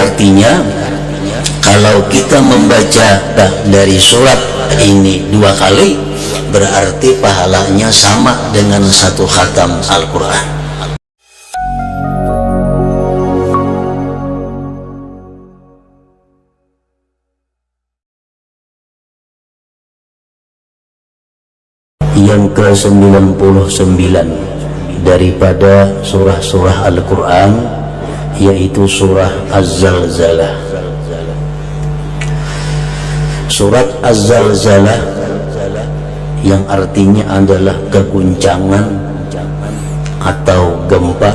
artinya kalau kita membaca dari surat ini 2 kali, berarti pahalanya sama dengan 1 khatam Al-Quran. Yang ke-99 daripada surah-surah Al-Quran, yaitu surah Az-Zalzalah. Surat Az-Zalzalah yang artinya adalah keguncangan atau gempa,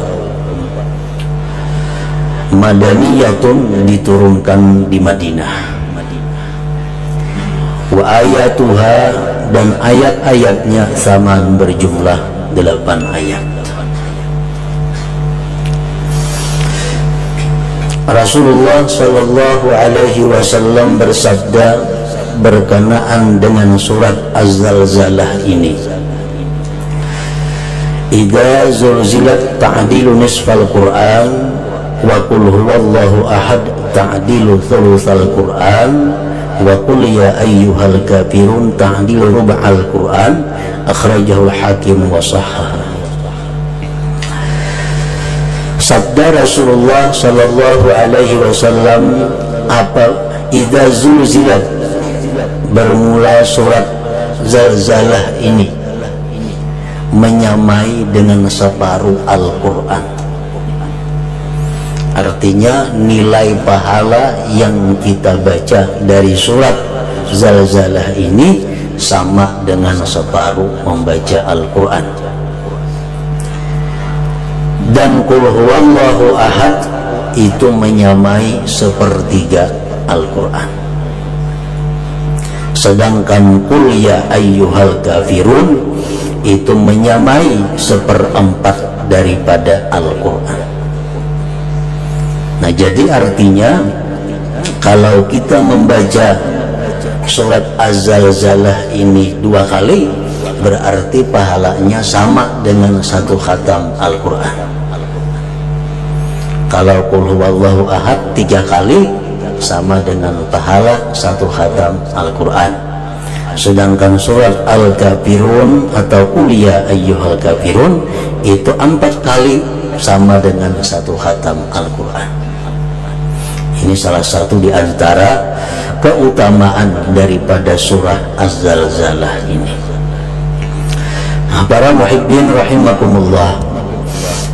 madaniyatun, diturunkan di Madinah. Wa ayatuha, dan ayat-ayatnya sama berjumlah 8 ayat. Rasulullah sallallahu alaihi wasallam bersabda berkenaan dengan surat Az-Zalzalah ini, idza zulzilat ta'dilu nisfal Qur'an wa qul huwallahu ahad ta'dilu thulutsal Qur'an wa qul ya ayyuhal kafirun ta'dilu rub'al Qur'an, akhrajahu Hakim wa sahhah. Sabda Rasulullah sallallahu alaihi wasallam, apa idza zulzilat, bermula surat Zalzalah ini menyamai dengan separuh Al-Quran. Artinya nilai pahala yang kita baca dari surat Zalzalah ini sama dengan separuh membaca Al-Quran. Dan qul huwallahu ahad itu menyamai 1/3 Al-Quran. Sedangkan qul ya ayyuhal kafirun itu menyamai 1/4 daripada Al-Quran. Nah, jadi artinya kalau kita membaca surat Az-Zalzalah ini 2 kali, berarti pahalanya sama dengan 1 khatam Al-Quran. Kalau qul huwallahu ahad 3 kali, sama dengan pahala 1 khatam Al-Quran. Sedangkan surat Al-Kafirun atau qul ya ayyuhal kafirun itu 4 kali, sama dengan 1 khatam Al-Quran. Ini salah satu di antara keutamaan daripada surah Az-Zalzalah ini. Nah, para muhibbin rahimakumullah,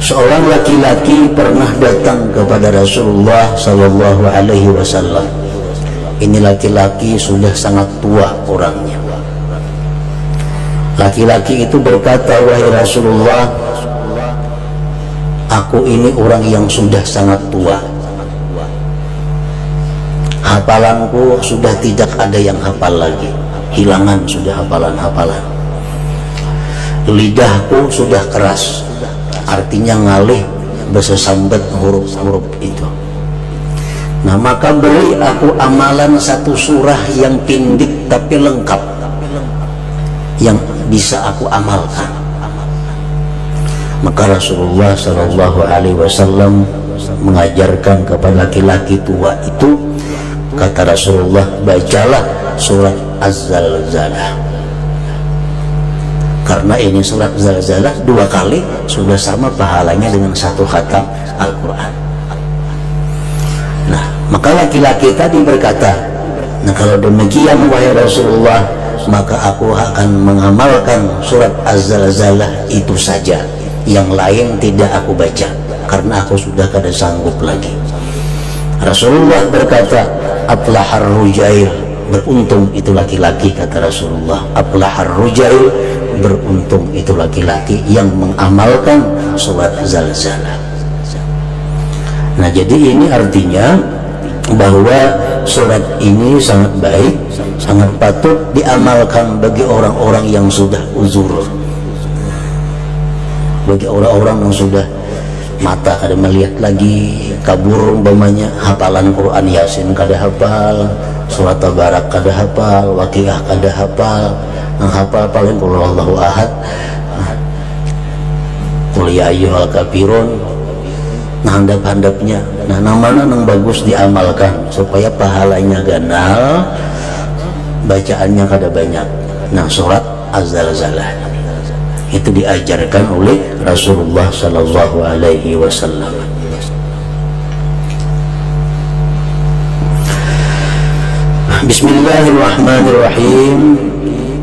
seorang laki-laki pernah datang kepada Rasulullah sallallahu alaihi wasallam. Ini laki-laki sudah sangat tua orangnya. Laki-laki itu berkata, wahai Rasulullah, aku ini orang yang sudah sangat tua. Hafalanku sudah tidak ada yang hafal lagi, hilangan sudah hafalan-hafalan. Lidahku sudah keras, artinya ngalih bersesambet huruf-huruf itu. Nah, maka beri aku amalan 1 surah yang pendek tapi lengkap, yang bisa aku amalkan. Maka Rasulullah sallallahu alaihi wasallam mengajarkan kepada laki-laki tua itu, kata Rasulullah, bacalah surat Az-Zalzalah, karena ini surat Zalzalah 2 kali sudah sama pahalanya dengan 1 khatam Al-Quran. Nah, maka laki-laki tadi berkata, nah kalau demikian wahai Rasulullah, maka aku akan mengamalkan surat Az-Zalzalah itu saja, yang lain tidak aku baca, karena aku sudah kada sanggup lagi. Rasulullah berkata, aflahar rujail, beruntung itu laki-laki, kata Rasulullah, aflahar rujail, beruntung itu laki-laki yang mengamalkan surat Zalzalah. Nah, jadi ini artinya bahwa surat ini sangat baik, sangat patut diamalkan bagi orang-orang yang sudah uzur, bagi orang-orang yang sudah mata kada melihat lagi, kabur umpamanya, hafalan Quran Yasin kada hafal, surat Tabarak kada hafal, Waqiah kada hafal, yang hafal paling qul huwallahu ahad, qul ya ayyuhal kafirun, nah handap-handapnya, nah namanya yang bagus diamalkan supaya pahalanya ganal, bacaannya kada banyak. Nah surat Az-Zalzalah itu diajarkan oleh Rasulullah Sallallahu Alaihi Wasallam. Bismillahirrahmanirrahim.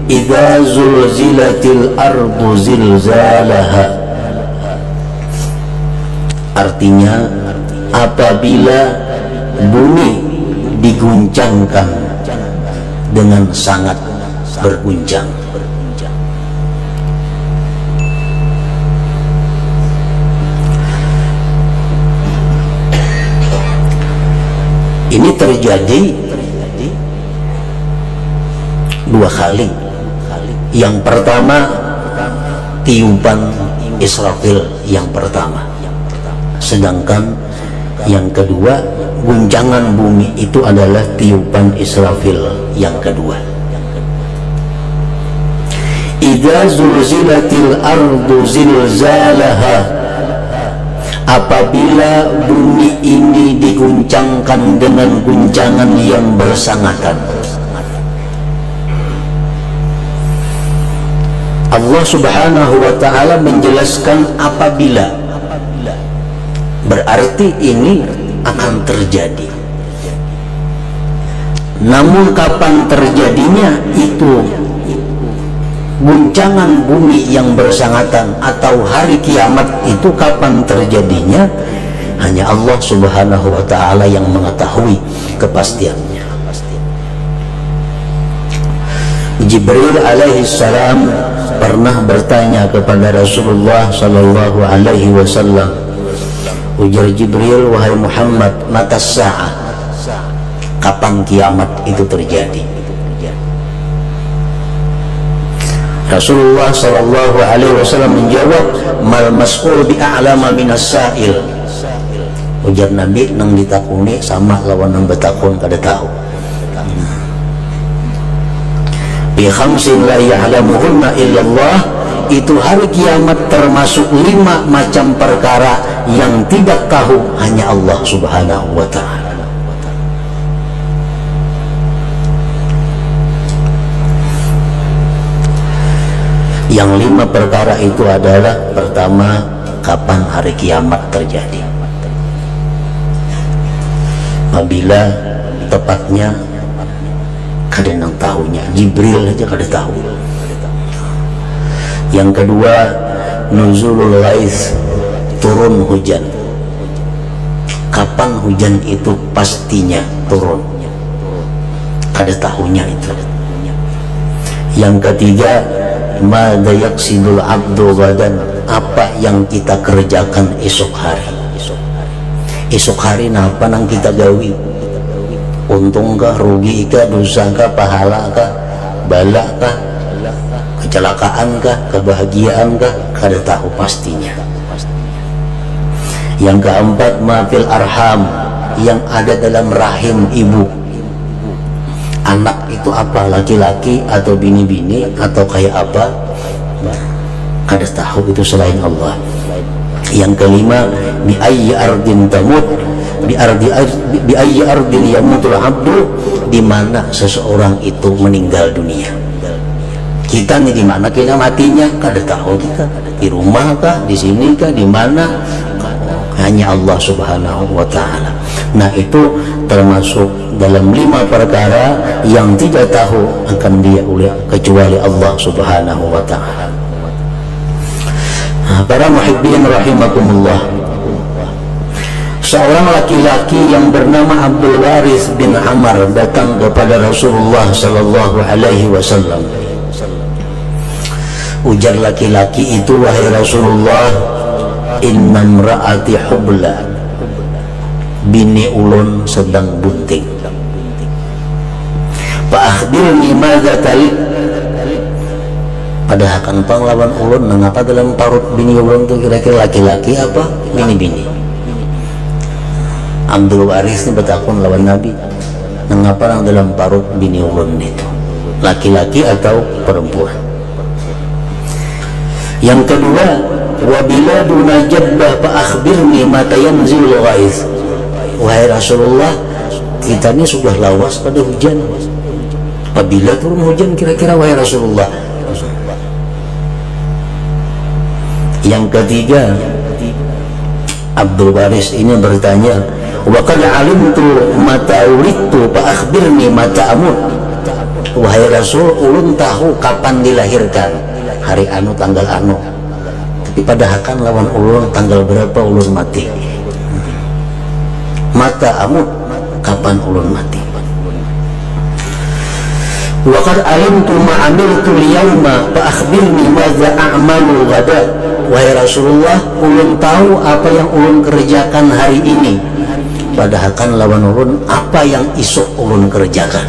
Idza zulzilatil ardu zilzalaha. Artinya apabila bumi diguncangkan dengan sangat berguncang. Ini terjadi dua kali. Yang pertama tiupan Israfil yang pertama, sedangkan yang kedua guncangan bumi itu adalah tiupan Israfil yang kedua. Idza zulzilatil ardu zilzalaha, apabila bumi ini diguncangkan dengan guncangan yang bersangatan. Allah Subhanahu wa ta'ala menjelaskan apabila, berarti ini akan terjadi. Namun kapan terjadinya itu, guncangan bumi yang bersangatan atau hari kiamat itu kapan terjadinya, hanya Allah Subhanahu wa ta'ala yang mengetahui kepastiannya. Jibril alaihissalam pernah bertanya kepada Rasulullah sallallahu alaihi wasallam. Ujar Jibril, wahai Muhammad, matas sa'ah, kapan kiamat itu terjadi? Rasulullah sallallahu alaihi wasallam menjawab, mal mas'ul bi'a'lama minas sa'il. Ujar Nabi, nang ditakuni sama lawan nang betakun kada tahu. Bi khamsin la ya'lamuhunna illallah, itu hari kiamat termasuk 5 macam perkara yang tidak tahu hanya Allah Subhanahu wa ta'ala. Yang 5 perkara itu adalah, pertama, kapan hari kiamat terjadi. Apabila tepatnya kada nang tahunya, Jibril aja kada tahu. Yang kedua, nuzulul ghaiz, turun hujan. Kapan hujan itu pastinya turun, kada tahunya itu. Yang ketiga, madza yaqsidul abdu gadan, apa yang kita kerjakan esok hari. Esok hari napa nang kita gawi, untung kah, rugi kah, dosa kah, pahala kah, bala kah, kecelakaan kah, kebahagiaan kah, kada tahu pastinya. Yang keempat, mafil arham, yang ada dalam rahim ibu. Anak itu apa, laki-laki atau bini-bini atau kayak apa, kada tahu itu selain Allah. Yang kelima, bi ayyi ardin tamut, bi ayyi ardin yamutul abdu, di mana seseorang itu meninggal dunia. Kita nih di mana kita matinya kada tahu kita, di rumah kah, di sini kah, di mana, hanya Allah Subhanahu wa ta'ala. Nah itu termasuk dalam 5 perkara yang tidak tahu akan dia oleh kecuali Allah Subhanahu wa ta'ala. Para muhibbin rahimakumullah, seorang laki-laki yang bernama Abdul Waris bin Amr datang kepada Rasulullah sallallahu alaihi wasallam. Ujar laki-laki itu, wahai Rasulullah, inna imra'ati hubla, bini ulun sedang bunting. Fa akhbirni madza talik, padahal kan panglawan ulun mengapa dalam parut bini ulun itu kira-kira laki-laki apa bini-bini. Abdul Waris ini bertakun lawan Nabi, mengapa yang dalam parut bini ulun itu laki-laki atau perempuan. Yang kedua, wa biladuna jabbah fa akhbirni mata yanzilul ghaiz. Wahai Rasulullah, kita ini sudah lawas pada hujan. Apabila turun hujan kira-kira wahai Rasulullah? Yang ketiga, Abdul Waris ini bertanya, wa qad alimtu mata uridtu fa akhbirni mata amut. Wahai Rasul, ulun tahu kapan dilahirkan, hari anu tanggal anu, tapi padahal kan lawan ulun tanggal berapa ulun mati. Mata amut, kapan ulun mati. Wa qad alimtu ma amiltu al-yawma fa akhbirni madza a'malu ghadan. Wahai Rasulullah, ulun tahu apa yang ulun kerjakan hari ini, padahal kan lawan ulun apa yang esok ulun kerjakan.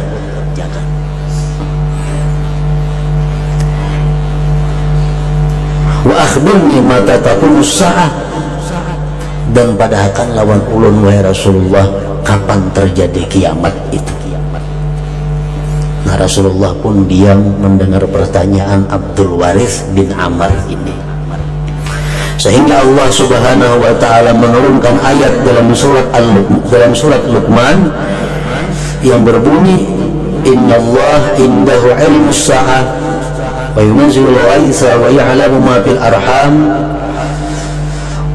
Wa akhbirni mata taqumu as-sa'ah. Dan padahal kan lawan ulun wahai Rasulullah kapan terjadi kiamat itu. Nah, Rasulullah pun diam mendengar pertanyaan Abdul Waris bin Amr ini, sehingga Allah Subhanahu wa taala menurunkan ayat dalam surat Luqman yang berbunyi, innallaha indahu ilmus sa'ah wa yunzilul ghaitha wa ya'lamu ma fil arham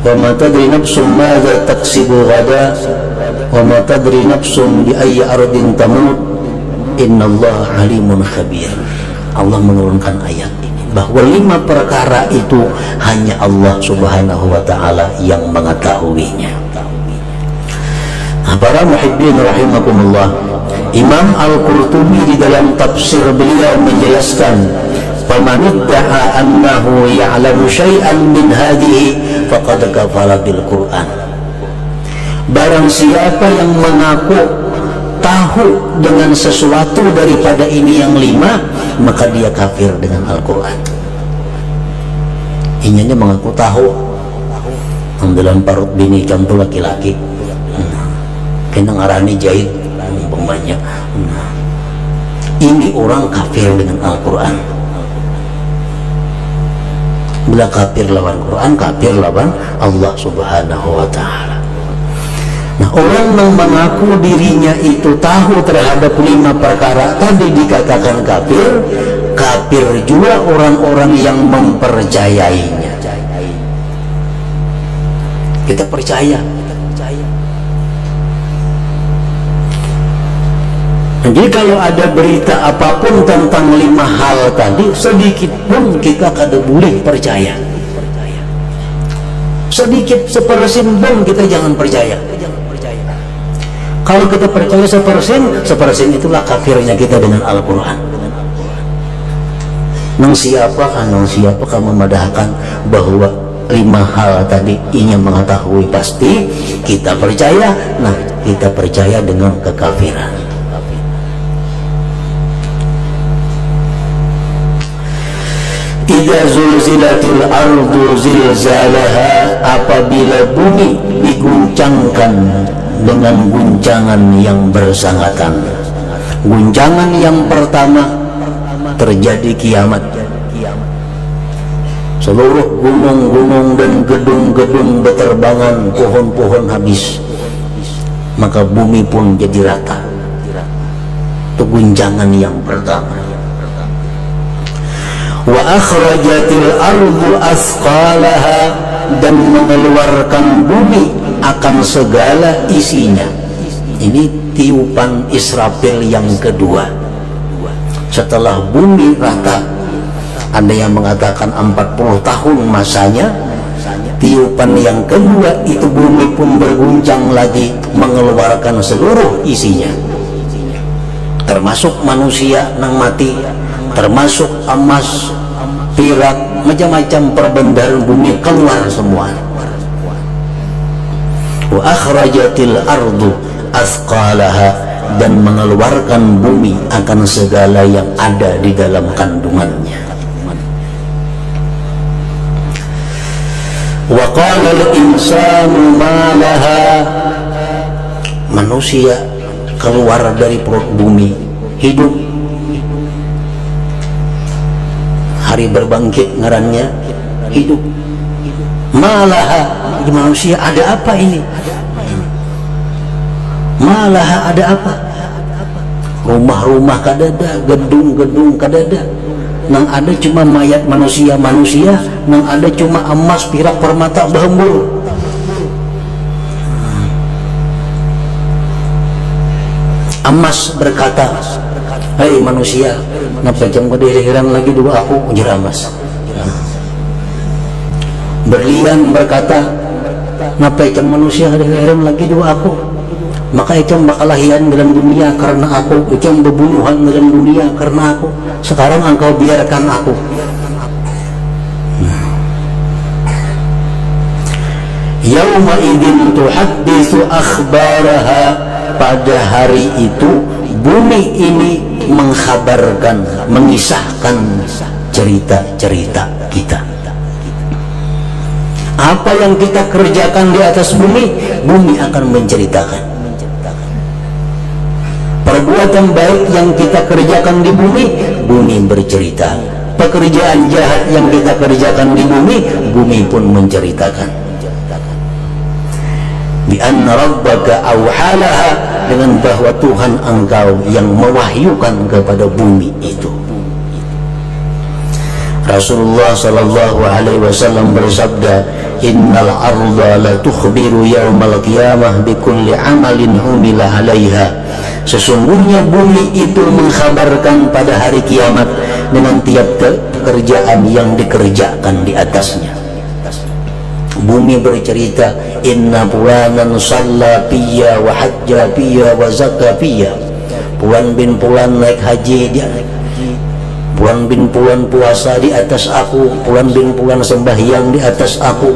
wa ma tadri nafsun madza taksibu ghadan wa ma tadri nafsun bi ayyi ardin tamut innallaha alimun khabir. Allah menurunkan ayat ini bahwa 5 perkara itu hanya Allah Subhanahu wa taala yang mengetahuinya. Nah, para muhibbin rahimakumullah, Imam Al-Qurtubi di dalam tafsir beliau menjelaskan, faman idda'a annahu ya'lamu syai'an min hadhihi faqad kafara bil Qur'an. Barang siapa yang mengaku tahu dengan sesuatu daripada ini yang 5, maka dia kafir dengan Al-Quran. Inyanya mengaku tahu dalam parut bini contoh laki-laki, kena ngarani jahit umpamanya, ini orang kafir dengan Al-Quran. Bila kafir lawan Quran, kafir lawan Allah Subhanahu wa ta'ala. Nah, orang yang mengaku dirinya itu tahu terhadap 5 perkara tadi dikatakan kafir. Kafir juga orang-orang yang mempercayainya. Kita percaya. Jadi kalau ada berita apapun tentang 5 hal tadi, sedikit pun kita kada boleh percaya. Sedikit sepersen pun kita jangan percaya. Kalau kita percaya sepersen itulah kafirnya kita dengan Al-Quran. Nang siapa memadahkan bahwa 5 hal tadi inya mengetahui pasti, kita percaya. Nah, kita percaya dengan kekafiran. Idza zulzilatil ardu zilzalaha, apabila bumi diguncangkan dengan guncangan yang bersangatan. Guncangan yang pertama, terjadi kiamat. Seluruh gunung-gunung dan gedung-gedung beterbangan, pohon-pohon habis, maka bumi pun jadi rata. Itu guncangan yang pertama. Wa akhrajatil ardu asqalaha, dan mengeluarkan bumi akan segala isinya. Ini tiupan Israfil yang kedua. Setelah bumi rata, ada yang mengatakan 40 tahun masanya, tiupan yang kedua itu bumi pun berguncang lagi, mengeluarkan seluruh isinya, termasuk manusia nang mati, termasuk emas, perak, macam-macam perbendaharaan bumi keluar semua. Wa akhrajatil ardu asqalaha, dan mengeluarkan bumi akan segala yang ada di dalam kandungannya. Wa qala al-insanu ma laha, manusia keluar dari perut bumi, hidup. Hari berbangkit ngarannya hidup. Malaha, manusia ada apa ini? Malaha ada apa? Rumah-rumah kadada, gedung-gedung kadada. Nang ada cuma mayat manusia-manusia, nang ada cuma emas pirak permata bahembur. Emas berkata, "Hei manusia, napa jam kediriran lagi dulu aku ujar emas." Berlian berkata, "Napa jam manusia kediriran lagi dulu aku? Maka itu bakalahian dalam dunia karena aku, itu bebunuhan dalam dunia karena aku. Sekarang engkau biarkan aku." Yauma idzin tuhadditsu akhbaraha. Pada hari itu bumi ini mengkhabarkan, mengisahkan cerita-cerita kita. Apa yang kita kerjakan di atas bumi, bumi akan menceritakan. Perbuatan baik yang kita kerjakan di bumi, bumi bercerita. Pekerjaan jahat yang kita kerjakan di bumi, bumi pun menceritakan. Bi anna rabbaka awhalaha, dengan bahwa Tuhan engkau yang mewahyukan kepada bumi itu. Rasulullah sallallahu alaihi wasallam bersabda, "Innal arda la tukhbiru yaumal qiyamah bi kulli amalin umila 'alaiha." Sesungguhnya bumi itu mengkhabarkan pada hari kiamat dengan tiap pekerjaan yang dikerjakan di atasnya. Bumi bercerita, "Inna fulanan shalla fiyya wa hajja fiyya wa zakka fiyya." Puan bin Puan naik haji dia, Puan bin Puan puasa di atas aku, Puan bin Puan sembahyang di atas aku,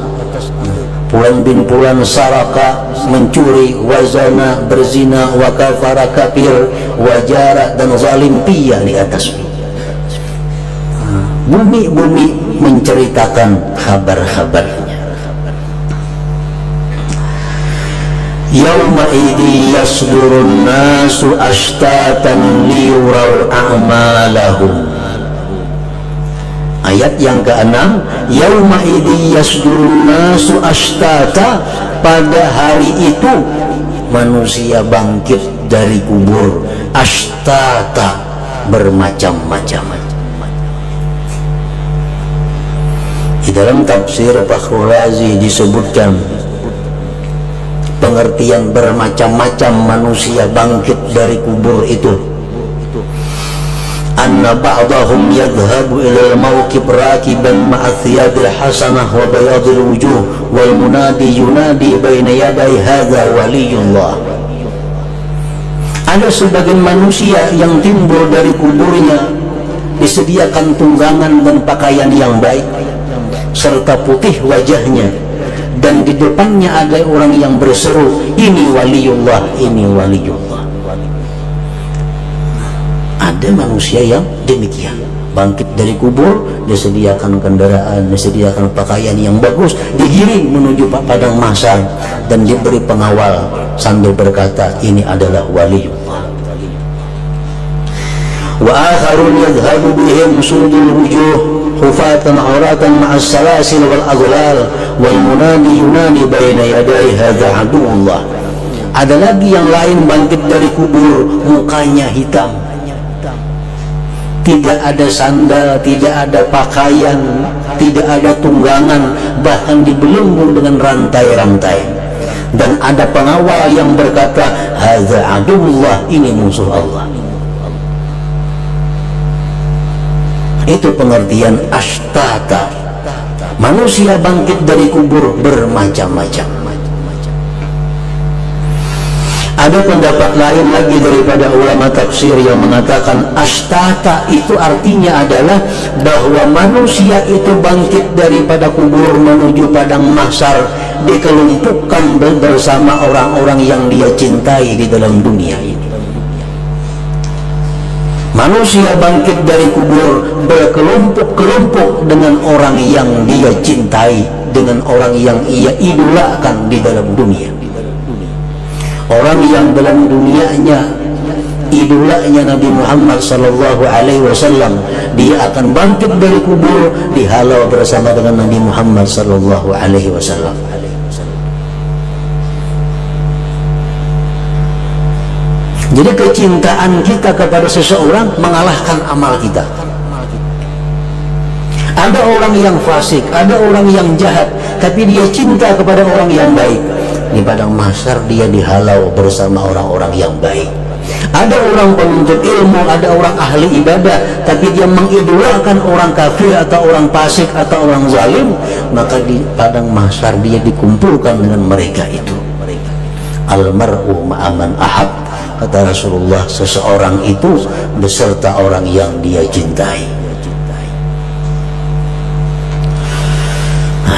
Puan bin Puan saraka mencuri, wazana berzina, wa kafara kafir, wajara dan zalim fiyya di atasku. Bumi menceritakan kabar-kabarnya. Yauma idzi yasdurun nasu ashtatan liyuraw a'malahum. Ayat yang ke-6, yauma idzi yasdurun nasu ashtata. Pada hari itu manusia bangkit dari kubur, ashtata, bermacam-macam. Di dalam tafsir Fakhrul Razi disebutkan pengertian bermacam-macam manusia bangkit dari kubur itu. Anna ba'dahum yadhhabu ila al-mawqib rakiban ma'a thiyabil hasanah wa bayadil wujuh wal munadi yunadi baina yaday hadza waliyullah. Ada sebagian manusia yang timbul dari kuburnya disediakan tunggangan dan pakaian yang baik serta putih wajahnya, dan di depannya ada orang yang berseru, "Ini waliullah, ini waliullah." Ada manusia yang demikian, bangkit dari kubur, disediakan kendaraan, disediakan pakaian yang bagus, digiring menuju padang mahsyar dan diberi pengawal sambil berkata, "Ini adalah waliullah." Wa akharun yadhhabu bihim sudul wujuh hufatan auratan ma'as salasil wal aghlal wal munadi yunadi baina yaday hadza aduullah. Ada lagi yang lain bangkit dari kubur, mukanya hitam, tidak ada sandal, tidak ada pakaian, tidak ada tunggangan, bahkan dibelenggu dengan rantai-rantai, dan ada pengawal yang berkata, "Hadza aduullah, ini musuh Allah." Itu pengertian ashtata. Manusia bangkit dari kubur bermacam-macam. Ada pendapat lain lagi daripada ulama tafsir yang mengatakan ashtata itu artinya adalah bahwa manusia itu bangkit daripada kubur menuju padang mahsyar, dikelompokkan bersama orang-orang yang dia cintai di dalam dunia ini. Manusia bangkit dari kubur berkelompok-kelompok dengan orang yang dia cintai, dengan orang yang ia idolakan di dalam dunia. Orang yang dalam dunianya idolanya Nabi Muhammad sallallahu alaihi wasallam, dia akan bangkit dari kubur dihalau bersama dengan Nabi Muhammad sallallahu alaihi wasallam. Jadi kecintaan kita kepada seseorang mengalahkan amal kita. Ada orang yang fasik, ada orang yang jahat, tapi dia cinta kepada orang yang baik. Di padang mahsyar dia dihalau bersama orang-orang yang baik. Ada orang penuntut ilmu, ada orang ahli ibadah, tapi dia mengidolakan orang kafir atau orang fasik atau orang zalim, maka di padang mahsyar dia dikumpulkan dengan mereka itu. Almar'u ma'aman ahab, kata Rasulullah, seseorang itu beserta orang yang dia cintai.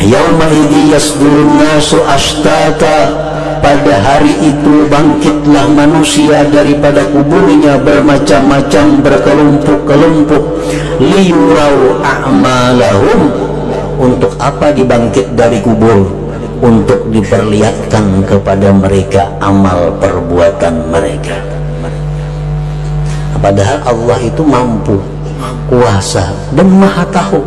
Yauma idzi yasdurun nasu ashtata, pada hari itu bangkitlah manusia daripada kuburnya bermacam-macam, berkelompok-kelompok. Liyurau a'malahum, untuk apa dibangkit dari kubur? Untuk diperlihatkan kepada mereka amal perbuatan mereka. Padahal Allah itu mampu, kuasa, dan maha tahu.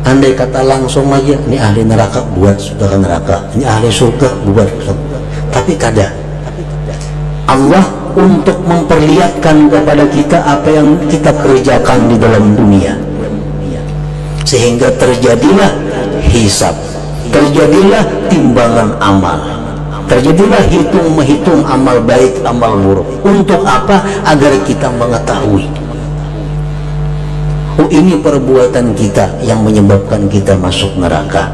Andai kata langsung aja, ini ahli neraka buat surga neraka, ini ahli surga buat surga. Tapi kadang Allah untuk memperlihatkan kepada kita apa yang kita kerjakan di dalam dunia, sehingga terjadilah hisab, terjadilah timbangan amal, terjadilah hitung-menghitung amal baik, amal buruk. Untuk apa? Agar kita mengetahui, oh, ini perbuatan kita yang menyebabkan kita masuk neraka.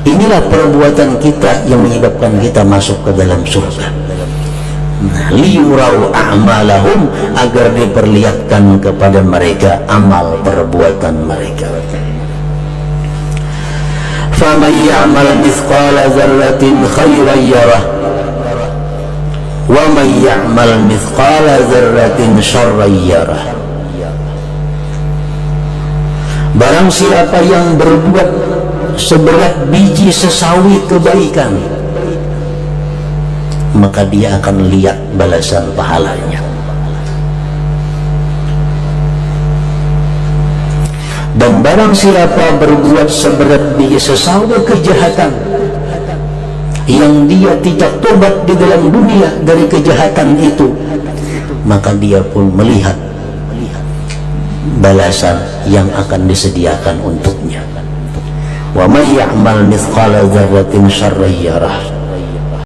Inilah perbuatan kita yang menyebabkan kita masuk ke dalam surga. Liyurau a'malahum, agar diperlihatkan kepada mereka amal perbuatan mereka. Faman ya'mal mithqala dzarratin khairan yarah, wa man ya'mal mithqala dzarratin syarran yarah. Barang siapa yang berbuat seberat biji sesawi kebaikan, maka dia akan lihat balasan pahalanya. Dan barang siapa berbuat seberat biji sesawi kejahatan, yang dia tidak tobat di dalam dunia dari kejahatan itu, maka dia pun melihat balasan yang akan disediakan untuknya. Wa may ya'mal mithqala dzarratin syarran yarah,